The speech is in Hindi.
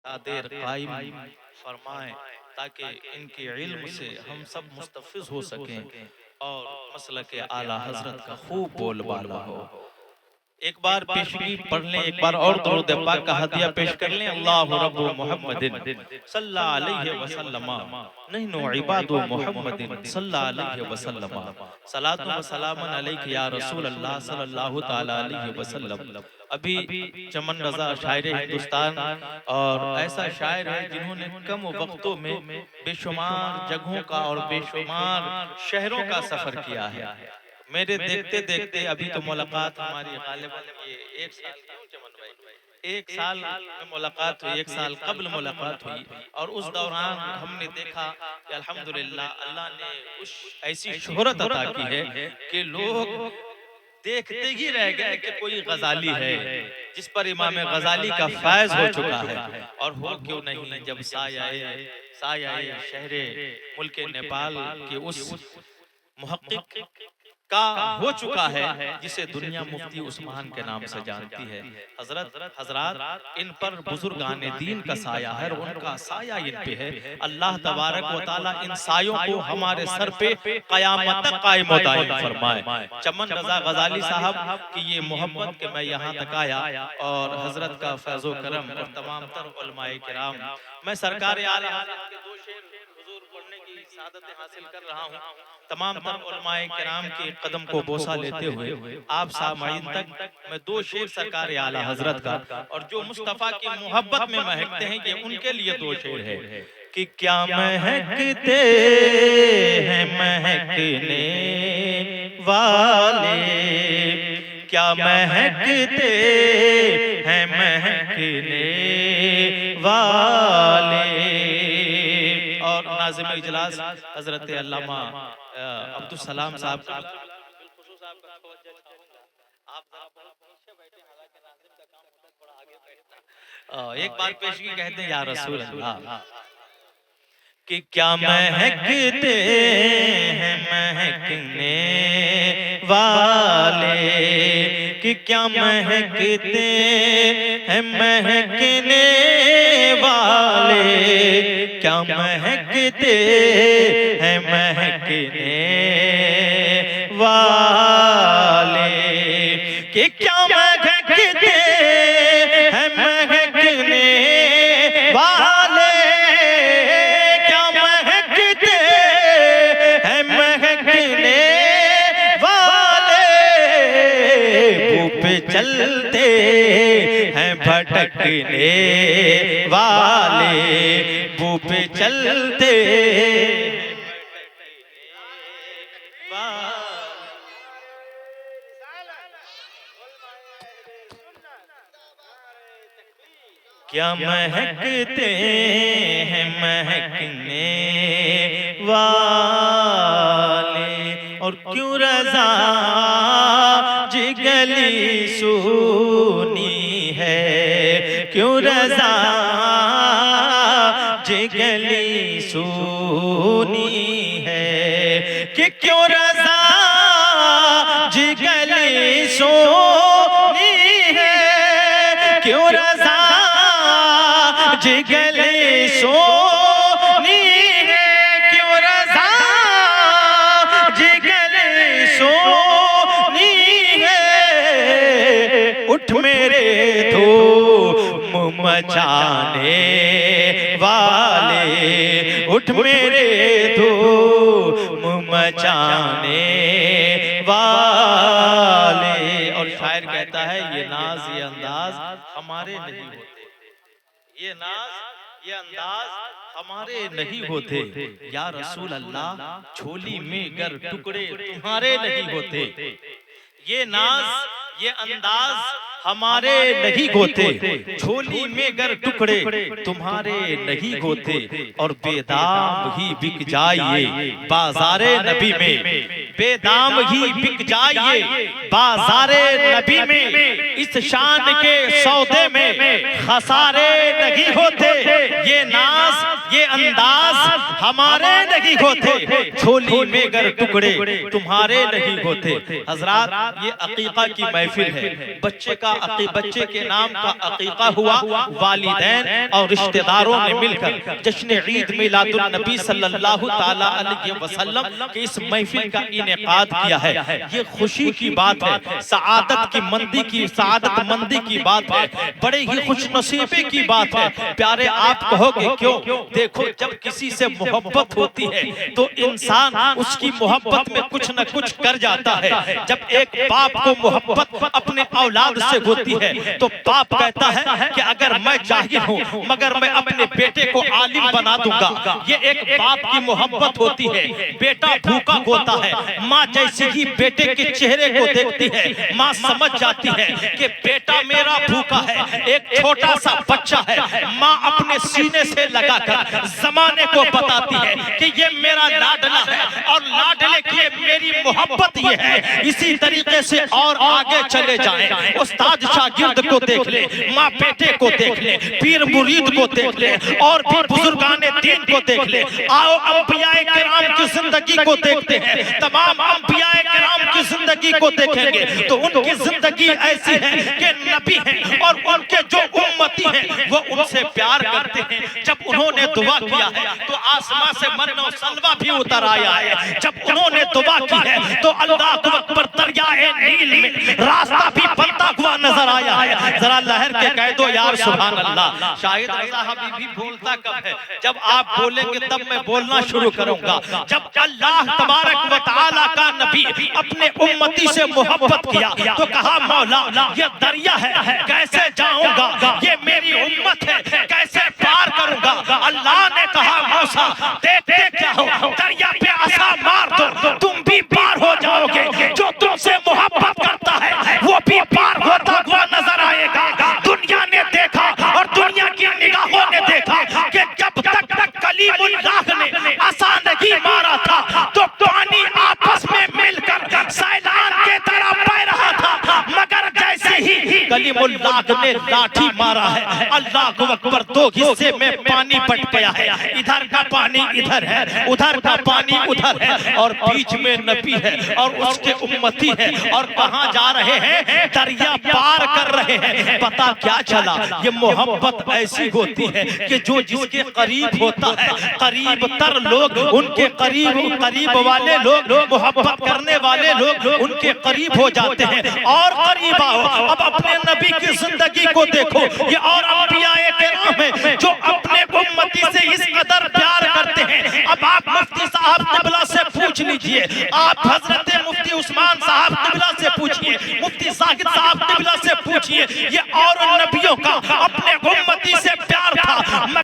देर कायम फरमाएं ताकि इनके इल्म से हम सब मुस्तफिज हो सकें और मसलक आला हजरत का खूब बोलबाला हो। एक बार पेशगी पढ़ लें, एक बार और दरूद पाक का हदिया पेश कर लें। अल्लाहु रब्बु मुहम्मदिन सल्लल्लाहु अलैहि वसल्लम नहनु इबादु मुहम्मदिन सल्लल्लाहु अलैहि वसल्लम सलातु व सलामन अलैका या रसूल अल्लाह सल्लल्लाहु तआला अलैहि वसल्लम। अभी चमन रजा शायर हिंदुस्तान और ऐसा शायर है जिन्होंने कम वक्तों में बेशुमार जगहों का और बेशुमार शहरों का सफर किया है। मेरे देखते देखते अभी तो मुलाकात हमारी गालिबन ये एक साल क्यों चमन भाई, एक साल में मुलाकात हुई, एक साल कबल मुलाकात हुई और उस दौरान हमने देखा कि अल्हम्दुलिल्लाह अल्लाह ने उस ऐसी शोहरत अता की है कि लोग देखते ही रह गए कि कोई गजाली है जिस पर इमाम गजाली का फैज हो चुका है। और हो क्यों नहीं, जब सायाए शहरे मुल्क नेपाल के उस मुहक्किक का हो चुका है जिसे दुनिया मुफ्ती उस्मान के नाम से जानती है। हजरत इन पर बुजुर्गाने दीन का साया है और उनका साया इन पे है। अल्लाह तबारक व तआला इन सायों को हमारे सर पे कयामत तक कायम व दायम फरमाए। चमन रजा गजाली साहब की ये मोहब्बत कि मैं यहाँ तक आया और हजरत का फैज़ो करम और तमाम तर उलमाए किराम, मैं सरकार आला हज़रत के दो शेर हुजूर पढ़ने की सादत हासिल कर रहा हूँ। तमाम तर उलमाए किराम के कदम को बोसा लेते हुए आप सामाईन तक मैं दो शेर सरकार आला हजरत का और जो मुस्तफ़ा की मोहब्बत में महकते हैं ये उनके लिए दो शेर है कि क्या महकते हैं महकने वाले, क्या महकते हैं महकने वाले। और नाज़िम इजलास हजरत अल्लामा अब्दुल सलाम साहब का एक बार पेशगी कहते हैं या रसूल अल्लाह कि क्या महकते हैं महकने वाले, कि क्या महकते हैं महकने वाले, क्या महकते हैं महकने वाले, कि क्या महकते हैं महकने वाले, क्या महकते हैं महकने वाले। पे चलते हैं भटकने वाले, वो पे चलते क्या महकते हैं महकने वाले। और क्यों रज़ा जिगली सुनी है, क्यों रज़ा जिगली सुनी है, कि क्यों रज़ा जिगली सुनी है, क्यों रज़ा जिगली सोनी है, क्यों रज़ा जिगली सोनी है। उठ मेरे धूम मचाने वाले, उठ मेरे धूम मचाने वाले। और शायर कहता है ये नाज ये अंदाज हमारे नहीं होते, ये नाज ये अंदाज हमारे नहीं होते। या रसूल अल्लाह झोली में गर टुकड़े तुम्हारे नहीं होते, ये नाज ये अंदाज हमारे नहीं होते, झोली में गर टुकड़े तुम्हारे नहीं होते। और बेदाम ही बिक जाइए बाजारे नबी में, बेदाम ही बिक जाइए बाजारे नबी में, इस शान के सौदे में खसारे नहीं होते। ये नाज ये अंदाज हमारे नहीं होते, झोली में गर टुकड़े तुम्हारे नहीं होते। हजरात, ये अकीका की महफिल है। बच्चे के नाम का अकीका हुआ। वालिदैन और रिश्तेदारों ने मिलकर जश्न ईद मिलादुन नबी सल्लल्लाहु ताला अलैहि वसल्लम की इस महफिल का इनेकाद किया है। ये खुशी की बात है, सआदत मंदी की बात है, बड़े ही खुशनसीबी की बात है। प्यारे, आप कहोगे क्यों? देखो, जब किसी से मोहब्बत होती है तो इंसान उसकी मोहब्बत में कुछ न कुछ कर जाता है। जब एक बाप को मोहब्बत अपने औलाद से होती है तो बाप कहता है कि अगर मैं जाहिल हूँ मगर मैं अपने बेटे को आलिम बना दूंगा। ये एक बाप की मोहब्बत होती है। बेटा भूखा होता है, माँ जैसे ही बेटे के चेहरे को देखती है माँ समझ जाती है कि बेटा मेरा भूखा है। एक छोटा सा बच्चा है, माँ अपने सीने से लगाकर जमाने को बताती है कि ये मेरा लाडला है और लाडले की मेरी मोहब्बत ये है। इसी तरीके से और आगे चले जाएं, उस्ताद शागिर्द को देख ले, माँ बेटे को देख ले, पीर मुरीद को देख ले और भी बुजुर्गाने दीन को देख ले। आओ अंबियाए किराम की जिंदगी को देखते हैं। तमाम अंबियाए किराम की जिंदगी को देखेंगे तो उनकी जिंदगी ऐसी है कि नबी हैं और उनके जो उम्मती हैं वो उनसे प्यार करते हैं। जब उन्होंने दुआ किया है तो आसमां से मन्न और सलवा भी उतर आया है। जब उन्होंने दुआ की है तो अल्लाह अकबर दरियाए नील में रास्ता भी बनता हुआ नजर आया है। जरा लहर के कह दो यार सुभान अल्लाह। शायद रज़ा हबीबी बोलता कब है? जब आप बोलेंगे तब मैं बोलना शुरू करूंगा। जब अल्लाह तबारक व तआला का नबी अपने उम्मती से मोहब्बत किया तो कहा मौला ये दरिया है कैसे जाऊंगा, ये मेरी उम्मत है कैसे पार करूंगा। अल्लाह ने कहा मौसा देखते क्या हो, दरिया पे आसा मार दो तुम भी पार हो जाओगे। जो तुमसे मोहब्बत करता है वो भी पार होता हुआ नजर आएगा। दुनिया ने देखा और दुनिया की निगाहों ने देखा कि जब तक कलीमुल्लाह ने आसा नहीं मारा था तो पानी आपस में मिलकर सैलान के तरह बह रहा था। मगर जैसे ही कलीमुल्लाह ने लाठी मारा है अल्लाह अकबर, दो हिस्से में पानी बट गया है। इधर का पानी इधर है, उधर का पानी उधर है और बीच में नबी है और उसके उम्मती है। और कहाँ जा रहे हैं? दरिया पार कर रहे हैं। पता क्या चला? ये मोहब्बत ऐसी होती है कि जो जिसके करीब होता है, करीब तर लोग उनके करीब वाले लोग, मोहब्बत करने वाले लोग उनके करीब हो जाते हैं। और करीब आओ, अब अपने नबी की जिंदगी को देखो। ये और अंबियाए किराम हैं जो अपने उम्मती से इस कदर प्यार करते हैं। अब आप मुफ्ती साहब क़िबला से पूछ लीजिए, आप हजरत मुफ्ती उस्मान साहब क़िबला से पूछिए, मुफ्ती साहिद साहब क़िबला से पूछिए, ये